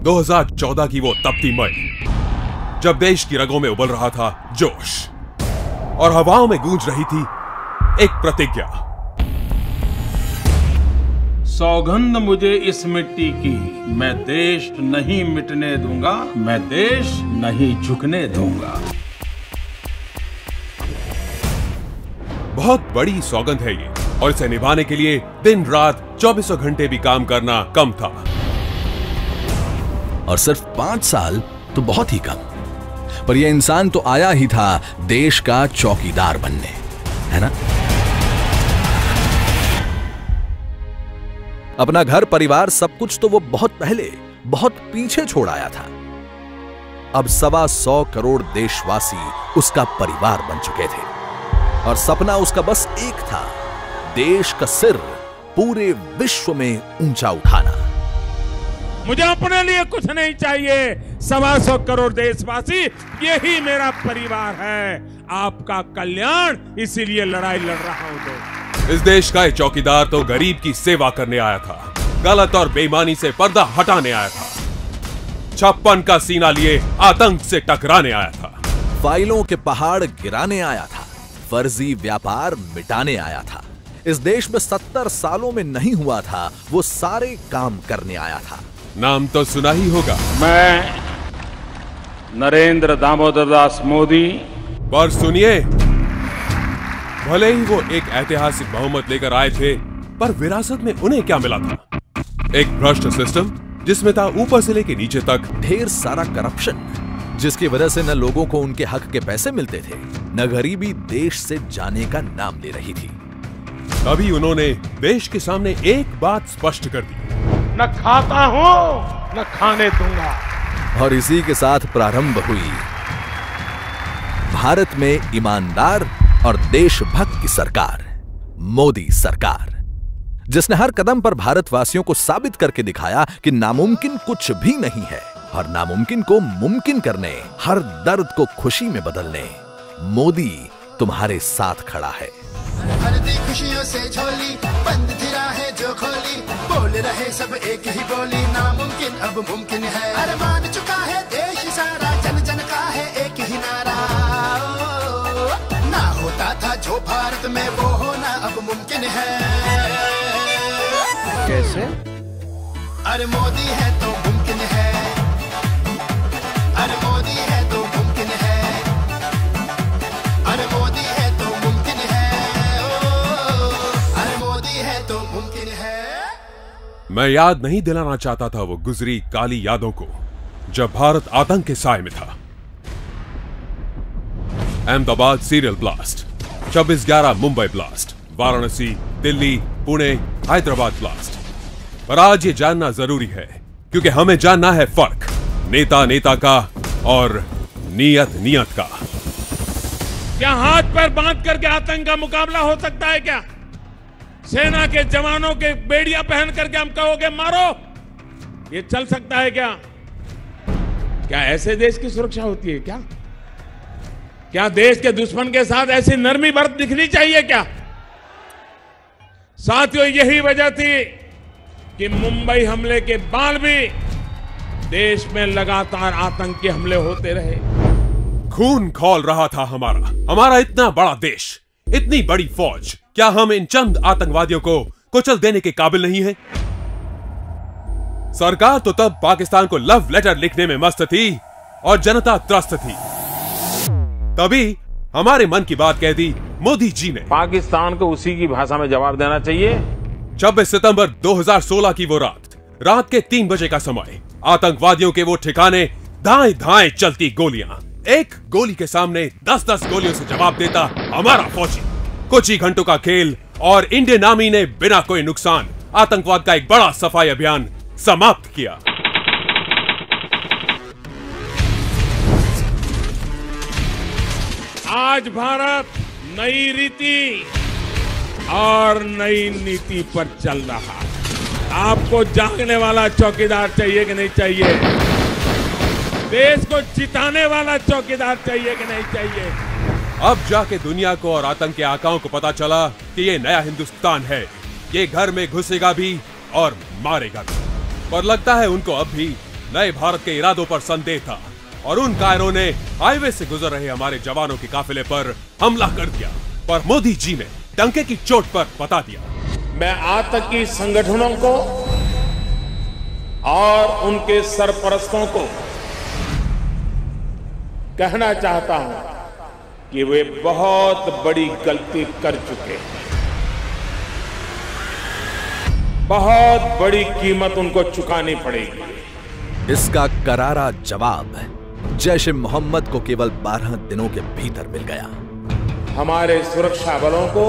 2014 की वो तपती मई, जब देश की रगों में उबल रहा था जोश और हवाओं में गूंज रही थी एक प्रतिज्ञा। सौगंध मुझे इस मिट्टी की, मैं देश नहीं मिटने दूंगा, मैं देश नहीं झुकने दूंगा। बहुत बड़ी सौगंध है ये, और इसे निभाने के लिए दिन रात 24 घंटे भी काम करना कम था। और सिर्फ 5 साल तो बहुत ही कम, पर यह इंसान तो आया ही था देश का चौकीदार बनने, है ना? अपना घर परिवार सब कुछ तो वो बहुत पहले, बहुत पीछे छोड़ आया था। अब 125 करोड़ देशवासी उसका परिवार बन चुके थे, और सपना उसका बस एक था, देश का सिर पूरे विश्व में ऊंचा उठाना। मुझे अपने लिए कुछ नहीं चाहिए, 125 करोड़ देशवासी यही मेरा परिवार है। आपका कल्याण, इसीलिए लड़ाई लड़ रहा हूं। तो इस देश का ये चौकीदार तो गरीब की सेवा करने आया था, गलत और बेईमानी से पर्दा हटाने आया था, 56 का सीना लिए आतंक से टकराने आया था, फाइलों के पहाड़ गिराने आया था, फर्जी व्यापार मिटाने आया था। इस देश में 70 सालों में नहीं हुआ था वो सारे काम करने आया था। नाम तो सुना ही होगा, मैं नरेंद्र दामोदर दास मोदी। पर सुनिए, भले ही वो एक ऐतिहासिक बहुमत लेकर आए थे, पर विरासत में उन्हें क्या मिला था? एक भ्रष्ट सिस्टम जिसमें था ऊपर से लेकर नीचे तक ढेर सारा करप्शन, जिसकी वजह से न लोगों को उनके हक के पैसे मिलते थे, न गरीबी देश से जाने का नाम ले रही थी। तभी उन्होंने देश के सामने एक बात स्पष्ट कर दी, न खाता हूं न खाने दूंगा। और इसी के साथ प्रारंभ हुई भारत में ईमानदार और देशभक्त की सरकार, मोदी सरकार, जिसने हर कदम पर भारतवासियों को साबित करके दिखाया कि नामुमकिन कुछ भी नहीं है, और नामुमकिन को मुमकिन करने, हर दर्द को खुशी में बदलने मोदी तुम्हारे साथ खड़ा है। हर दी खुशियों से झोली बंद थी राहें जो खोली, बोल रहे सब एक ही बोली, नामुमकिन अब मुमकिन है। अरे मान चुका है देश सारा, जन जन का है एक ही नारा। ना होता था जो भारत में वो होना अब मुमकिन है। कैसे? अरे मोदी है तो मुमकिन है, अरे मोदी है तो मुमकिन है, अरे मोदी है तो मुमकिन है, अरे मोदी है तो मुमकिन है। मैं याद नहीं दिलाना चाहता था वो गुजरी काली यादों को, जब भारत आतंक के साए में था। Ahmedabad serial blast, 26/11 Mumbai blast, Varanasi, Delhi, Pune, Hyderabad blast. पर आज ये जानना जरूरी है, क्योंकि हमें जानना है फर्क नेता नेता का और नियत नियत का। क्या हाथ पैर बांध करके आतंक का मुकाबला हो सकता है? क्या सेना के जवानों के बेड़ियां पहन करके हम कहोगे मारो, ये चल सकता है क्या? क्या ऐसे देश की सुरक्षा होती है क्या? क्या देश के दुश्मन के साथ ऐसी नरमी बरत दिखनी चाहिए क्या? साथियों, यही वजह थी कि मुंबई हमले के बाद भी देश में लगातार आतंकी हमले होते रहे। खून खौल रहा था हमारा इतना बड़ा देश, इतनी बड़ी फौज। क्या हम इन चंद आतंकवादियों को कुचल देने के काबिल नहीं हैं? सरकार तो तब पाकिस्तान को लव लेटर लिखने में मस्त थी और जनता त्रस्त थी। तभी हमारे मन की बात कह दी मोदी जी ने। पाकिस्तान को उसी की भाषा में जवाब देना चाहिए। 26 सितंबर 2016 की वो रात के 3 बजे का समय, आतंकवादियों के वो ठिकाने धाए धाए चलती गोलियां, एक गोली के सामने 10-10 गोलियों से जवाब देता हमारा फौजी। कुछ ही घंटों का खेल और इंडियन आर्मी ने बिना कोई नुकसान आतंकवाद का एक बड़ा सफाई अभियान समाप्त किया। आज भारत नई रीति और नई नीति पर चल रहा है। आपको जागने वाला चौकीदार चाहिए कि नहीं चाहिए? देश को जिताने वाला चौकीदार चाहिए कि नहीं चाहिए? अब जाके दुनिया को और आतंक के आकाओं को पता चला कि ये नया हिंदुस्तान है। ये घर में घुसेगा भी और मारेगा भी। पर लगता है उनको अब भी नए भारत के इरादों पर संदेह था और उन कायरों ने हाईवे से गुजर रहे हमारे जवानों के काफिले पर हमला कर दिया। पर मोदी जी ने डंके की चोट पर बता दिया। मैं आतंकी संगठनों को और उनके सरपरस्तों को कहना चाहता हूं कि वे बहुत बड़ी गलती कर चुके हैं। बहुत बड़ी कीमत उनको चुकानी पड़ेगी। इसका करारा जवाब जैश ए मोहम्मद को केवल 12 दिनों के भीतर मिल गया। हमारे सुरक्षा बलों को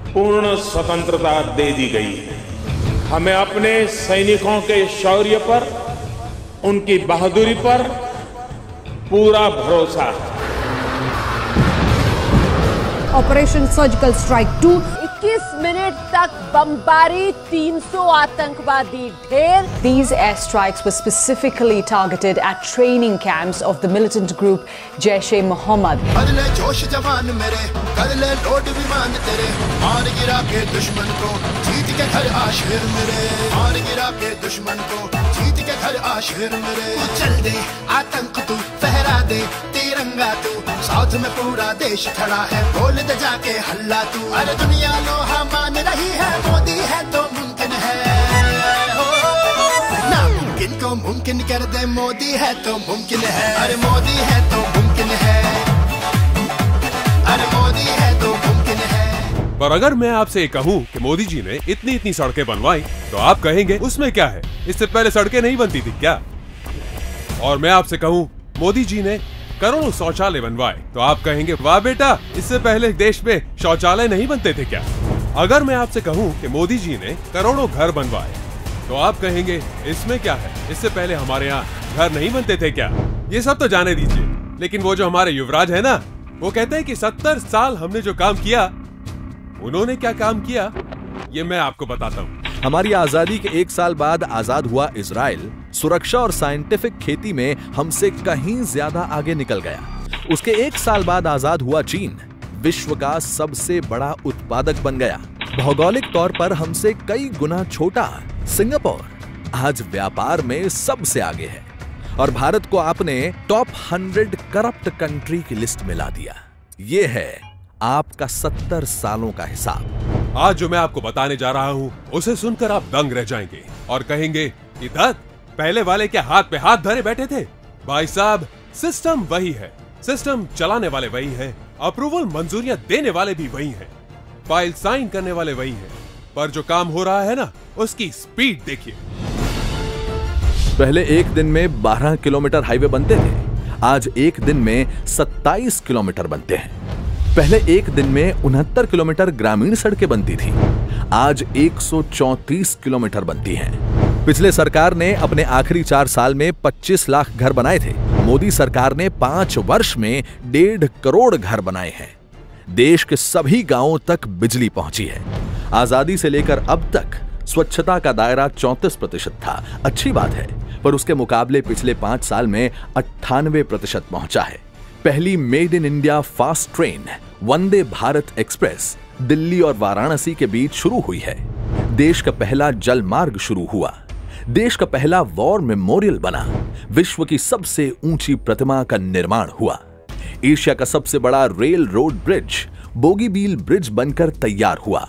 पूर्ण स्वतंत्रता दे दी गई है। हमें अपने सैनिकों के शौर्य पर, उनकी बहादुरी पर पूरा भरोसा है। ऑपरेशन सर्जिकल स्ट्राइक 2 21 मिनट तक बमबारी, 300 आतंकवादी ढेर। These airstrikes were specifically targeted at training camps of the militant group Jaish-e-Mohammed. बदले जोश जवान मेरे, बदले लोड विमान तेरे, मार गिरा के दुश्मन को, जीत के घर आशिर मेरे, मार गिरा के दुश्मन को, जीत के घर आशिर मेरे। तू चल दे आतंक तू, फहरा दे तिरंगा तू, साउथ में पूरा देश खड़ा है, बोल दे जाके हल्ला तू। अरे दुनिया लोहा मान रही है, मोदी है तो मुमकिन है, नामुमकिन को मुमकिन कर दे, मोदी है तो मुमकिन है। अरे मोदी है तो मुमकिन है, अरे मोदी है तो मुमकिन है। पर अगर मैं आपसे कहूं कि मोदी जी ने इतनी इतनी सड़कें बनवाई तो आप कहेंगे उसमें क्या है, इससे पहले सड़कें नहीं बनती थी क्या? और मैं आपसे कहूं मोदी जी ने करोड़ों शौचालय बनवाए तो आप कहेंगे वाह बेटा, इससे पहले देश में शौचालय नहीं बनते थे क्या? अगर मैं आपसे कहूं कि मोदी जी ने करोड़ों घर बनवाए तो आप कहेंगे इसमें क्या है, इससे पहले हमारे यहाँ घर नहीं बनते थे क्या? ये सब तो जाने दीजिए, लेकिन वो जो हमारे युवराज है ना, वो कहते हैं कि 70 साल हमने जो काम किया, उन्होंने क्या काम किया ये मैं आपको बताता हूँ। हमारी आजादी के 1 साल बाद आजाद हुआ इजराइल सुरक्षा और साइंटिफिक खेती में हमसे कहीं ज्यादा आगे निकल गया। उसके 1 साल बाद आजाद हुआ चीन विश्व का सबसे बड़ा उत्पादक बन गया। भौगोलिक तौर पर हमसे कई गुना छोटा सिंगापुर आज व्यापार में सबसे आगे है और भारत को आपने टॉप 100 करप्ट कंट्री की लिस्ट में ला दिया। ये है आपका 70 सालों का हिसाब। आज जो मैं आपको बताने जा रहा हूँ उसे सुनकर आप दंग रह जाएंगे और कहेंगे कि दत्त, पहले वाले क्या हाथ पे हाथ धरे बैठे थे? भाई साहब, सिस्टम वही है, सिस्टम चलाने वाले वही हैं, अप्रूवल मंजूरियां देने वाले भी वही हैं, फाइल साइन करने वाले वही हैं, पर जो काम हो रहा है ना, उसकी स्पीड देखिए। पहले एक दिन में 12 किलोमीटर हाईवे बनते थे, आज एक दिन में 27 किलोमीटर बनते हैं। पहले एक दिन में 69 किलोमीटर ग्रामीण सड़कें बनती थी, आज 134 किलोमीटर बनती हैं। पिछले सरकार ने अपने आखिरी 4 साल में 25 लाख घर बनाए थे। मोदी सरकार ने 5 वर्ष में 1.5 करोड़ घर बनाए हैं। देश के सभी गांवों तक बिजली पहुंची है। आजादी से लेकर अब तक स्वच्छता का दायरा 34% था, अच्छी बात है, पर उसके मुकाबले पिछले 5 साल में 98% पहुंचा है। पहली made in India fast train Vande Bharat express Delhi और वाराणसी के बीच शुरू हुई है। देश का पहला जल मार्ग शुरू हुआ। देश का पहला वॉर मेमोरियल बना। विश्व की सबसे ऊंची प्रतिमा का निर्माण हुआ। एशिया का सबसे बड़ा rail road bridge Bogibeel bridge बनकर तैयार हुआ।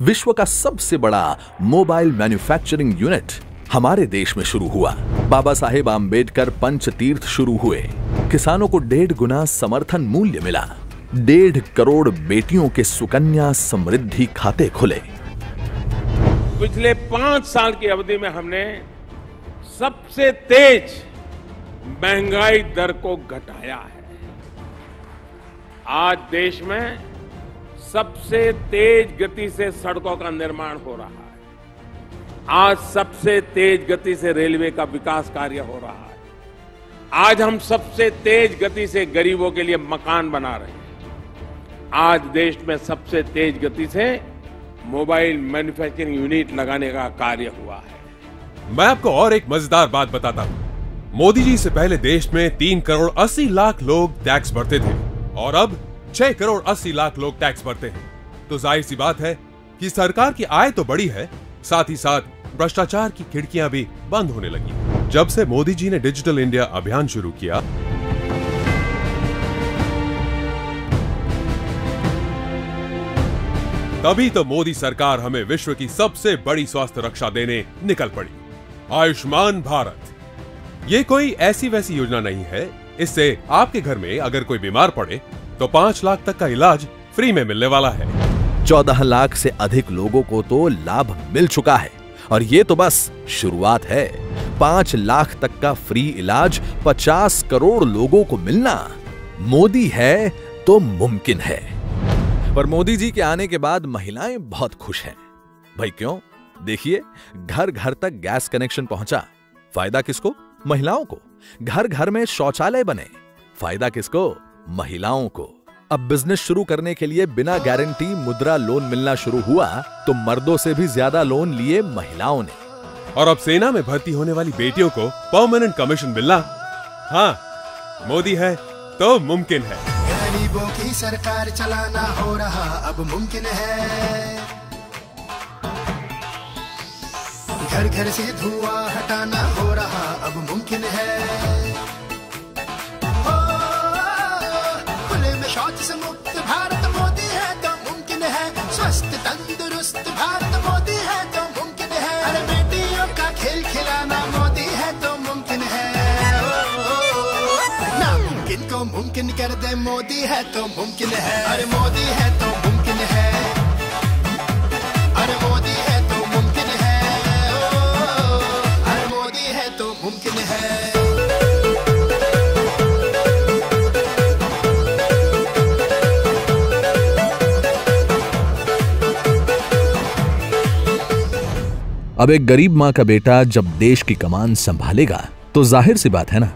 विश्व का सबसे बड़ा मोबाइल मैन्युफैक्चरिंग यूनिट हमारे देश में शुरू हुआ। बाबा साहेब आम्बेडकर पंच तीर्थ शुरू हुए। किसानों को 1.5 गुना समर्थन मूल्य मिला। 1.5 करोड़ बेटियों के सुकन्या समृद्धि खाते खुले। पिछले 5 साल की अवधि में हमने सबसे तेज महंगाई दर को घटाया है। आज देश में सबसे तेज गति से सड़कों का निर्माण हो रहा है। आज सबसे तेज गति से रेलवे का विकास कार्य हो रहा है। आज हम सबसे तेज गति से गरीबों के लिए मकान बना रहे हैं। आज देश में सबसे तेज गति से मोबाइल मैन्युफैक्चरिंग यूनिट लगाने का कार्य हुआ है। मैं आपको और एक मजेदार बात बताता हूँ। मोदी जी से पहले देश में 3 करोड़ 80 लाख लोग टैक्स भरते थे और अब 6 करोड़ 80 लाख लोग टैक्स भरते हैं। तो जाहिर सी बात है कि सरकार की आय तो बढ़ी है, साथ ही साथ भ्रष्टाचार की खिड़कियां भी बंद होने लगी। जब से मोदी जी ने डिजिटल इंडिया अभियान शुरू किया, तभी तो मोदी सरकार हमें विश्व की सबसे बड़ी स्वास्थ्य रक्षा देने निकल पड़ी। आयुष्मान भारत ये कोई ऐसी वैसी योजना नहीं है। इससे आपके घर में अगर कोई बीमार पड़े तो 5 लाख तक का इलाज फ्री में मिलने वाला है। 14 लाख से अधिक लोगों को तो लाभ मिल चुका है और ये तो बस शुरुआत है। 5 लाख तक का फ्री इलाज 50 करोड़ लोगों को मिलना मोदी है तो मुमकिन है। पर मोदी जी के आने के बाद महिलाएं बहुत खुश हैं। भाई क्यों? देखिए, घर घर तक गैस कनेक्शन पहुंचा। फायदा किसको? महिलाओं को। घर घर में शौचालय बने। फायदा किसको? महिलाओं को। अब बिजनेस शुरू करने के लिए बिना गारंटी मुद्रा लोन मिलना शुरू हुआ तो मर्दों से भी ज्यादा लोन लिए महिलाओं ने। और अब सेना में भर्ती होने वाली बेटियों को परमानेंट कमीशन मिलना, हाँ, मोदी है तो मुमकिन है। गरीबों की सरकार चलाना हो रहा अब मुमकिन है। घर घर से धुआं हटाना हो रहा अब मुमकिन है। खुले में शौच से मुक्त भारत मोदी है तो मुमकिन है। स्वस्थ तंदुरुस्त भारत मोदी है तो मुमकिन है। अरे बेटियों का खेल खिलाना मोदी है तो मुमकिन है। नामुमकिन को मुमकिन कर दे मोदी है तो मुमकिन है। अरे मोदी है तो मुमकिन है। अरे मोदी है तो मुमकिन है। अरे मोदी है तो मुमकिन है। अब एक गरीब मां का बेटा जब देश की कमान संभालेगा तो जाहिर सी बात है ना,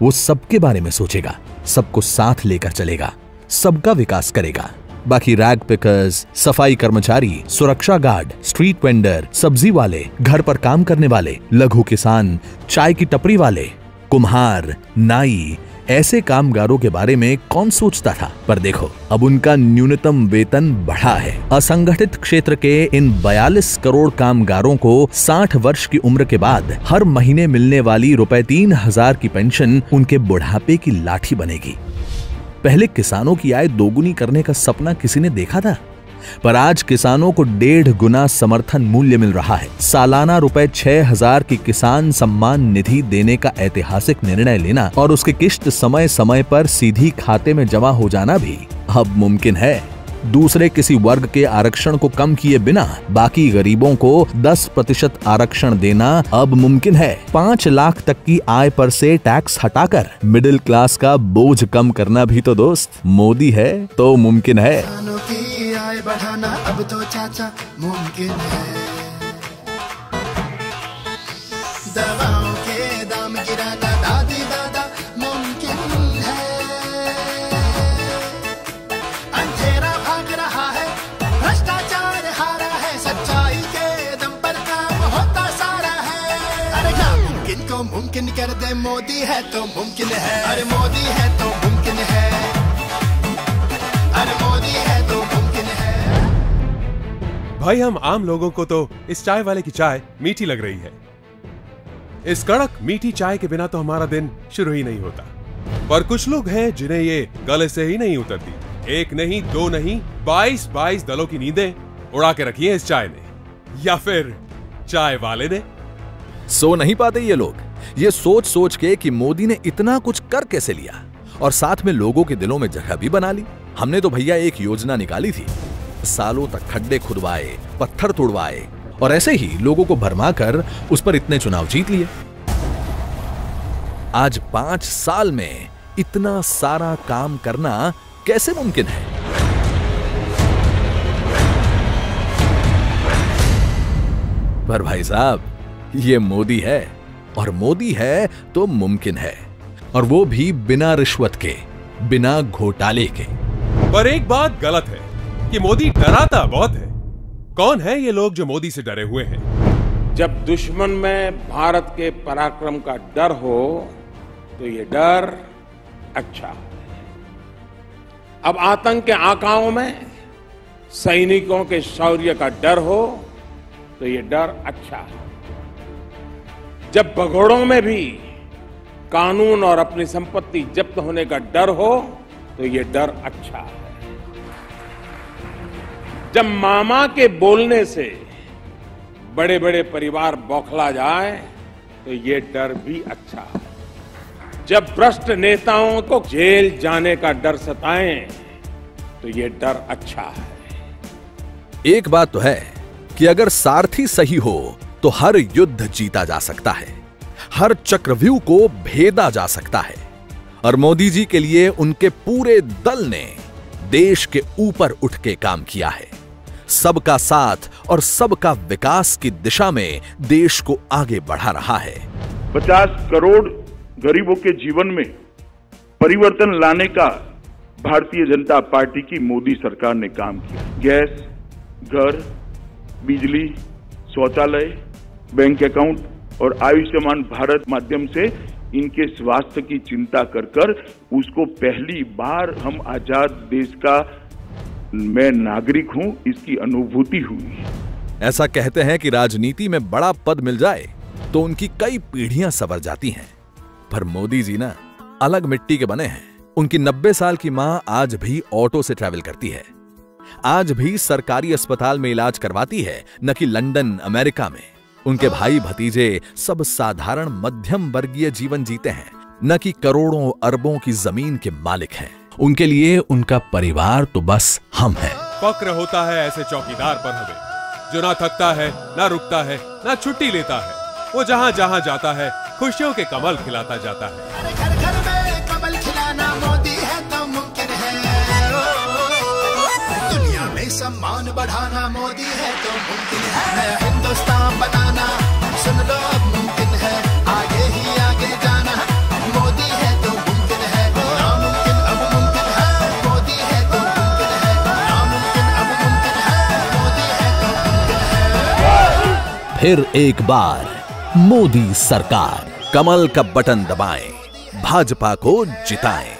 वो सबके बारे में सोचेगा, सबको साथ लेकर चलेगा, सबका विकास करेगा। बाकी रैग पिकर्स, सफाई कर्मचारी, सुरक्षा गार्ड, स्ट्रीट वेंडर, सब्जी वाले, घर पर काम करने वाले, लघु किसान, चाय की टपरी वाले, कुम्हार, नाई, ऐसे कामगारों के बारे में कौन सोचता था? पर देखो, अब उनका न्यूनतम वेतन बढ़ा है। असंगठित क्षेत्र के इन 42 करोड़ कामगारों को 60 वर्ष की उम्र के बाद हर महीने मिलने वाली ₹3,000 की पेंशन उनके बुढ़ापे की लाठी बनेगी। पहले किसानों की आय दोगुनी करने का सपना किसी ने देखा था? पर आज किसानों को 1.5 गुना समर्थन मूल्य मिल रहा है। सालाना ₹6,000 की किसान सम्मान निधि देने का ऐतिहासिक निर्णय लेना और उसकी किश्त समय समय पर सीधी खाते में जमा हो जाना भी अब मुमकिन है। दूसरे किसी वर्ग के आरक्षण को कम किए बिना बाकी गरीबों को 10% आरक्षण देना अब मुमकिन है। 5 लाख तक की आय पर से टैक्स हटाकर मिडिल क्लास का बोझ कम करना भी तो दोस्त मोदी है तो मुमकिन है। किसानों की आय बढ़ाना अब तो चाचा मुमकिन है। दवाओं के दाम गिराना दादी दादा मुमकिन है। अंधेरा भाग रहा है, भ्रष्टाचार हारा है, सच्चाई के दम पर काम होता सारा है। अरे नामुमकिन को मुमकिन कर दे मोदी है तो मुमकिन है। अरे मोदी है तो मुमकिन है। अरे मोदी है तो मुमकिन है। भाई हम आम लोगों को तो इस चाय वाले की चाय मीठी लग रही है। इस कड़क मीठी चाय के बिना तो हमारा दिन शुरू ही नहीं होता। पर कुछ लोग हैं जिन्हें ये गले से ही नहीं उतरती। एक नहीं, दो नहीं, 22 दलों की नींदें उड़ा के रखी है इस चाय ने या फिर चाय वाले ने। सो नहीं पाते ये लोग, ये सोच सोच के कि मोदी ने इतना कुछ कर कैसे लिया और साथ में लोगों के दिलों में जगह भी बना ली। हमने तो भैया एक योजना निकाली थी, सालों तक खड्डे खुदवाए, पत्थर तोड़वाए और ऐसे ही लोगों को भरमाकर उस पर इतने चुनाव जीत लिए। आज 5 साल में इतना सारा काम करना कैसे मुमकिन है? पर भाई साहब, ये मोदी है और मोदी है तो मुमकिन है, और वो भी बिना रिश्वत के, बिना घोटाले के। पर एक बात गलत है कि मोदी डराता बहुत है। कौन है ये लोग जो मोदी से डरे हुए हैं? जब दुश्मन में भारत के पराक्रम का डर हो तो ये डर अच्छा है। अब आतंक के आकाओं में सैनिकों के शौर्य का डर हो तो ये डर अच्छा है। जब भगोड़ों में भी कानून और अपनी संपत्ति जब्त होने का डर हो तो ये डर अच्छा है। जब मामा के बोलने से बड़े बड़े परिवार बौखला जाए तो ये डर भी अच्छा है। जब भ्रष्ट नेताओं को जेल जाने का डर सताए तो ये डर अच्छा है। एक बात तो है कि अगर सारथी सही हो तो हर युद्ध जीता जा सकता है, हर चक्रव्यूह को भेदा जा सकता है। और मोदी जी के लिए उनके पूरे दल ने देश के ऊपर उठ के काम किया है। सबका साथ और सबका विकास की दिशा में देश को आगे बढ़ा रहा है। 50 करोड़ गरीबों के जीवन में परिवर्तन लाने का भारतीय जनता पार्टी की मोदी सरकार ने काम किया। गैस, घर, बिजली, शौचालय, बैंक अकाउंट और आयुष्मान भारत माध्यम से इनके स्वास्थ्य की चिंता कर कर उसको पहली बार हम आजाद देश का मैं नागरिक हूं इसकी अनुभूति हुई। ऐसा कहते हैं कि राजनीति में बड़ा पद मिल जाए तो उनकी कई पीढ़ियां सवर जाती हैं, पर मोदी जी ना अलग मिट्टी के बने हैं। उनकी 90 साल की मां आज भी ऑटो से ट्रैवल करती है, आज भी सरकारी अस्पताल में इलाज करवाती है, न कि लंदन अमेरिका में। उनके भाई भतीजे सब साधारण मध्यम वर्गीय जीवन जीते हैं, न कि करोड़ों अरबों की जमीन के मालिक हैं। उनके लिए उनका परिवार तो बस हम हैं। फक्र होता है ऐसे चौकीदार पर हमें, जो ना थकता है, ना रुकता है, ना छुट्टी लेता है। वो जहां जहां जाता है खुशियों के कमल खिलाता जाता है। घर घर में कमल खिलाना मोदी है तो मुमकिन है। दुनिया में सम्मान बढ़ाना मोदी है तो मुमकिन है। हिंदुस्तान बनाना सुन लो अब मुमकिन है। आगे ही आगे जाना मोदी है तो मुमकिन है। नामुमकिन अब मुमकिन है। मोदी है तो मुमकिन है। नामुमकिन अब मुमकिन है। मोदी है तो मुमकिन है। फिर एक बार मोदी सरकार, कमल का बटन दबाएं, भाजपा को जिताएं।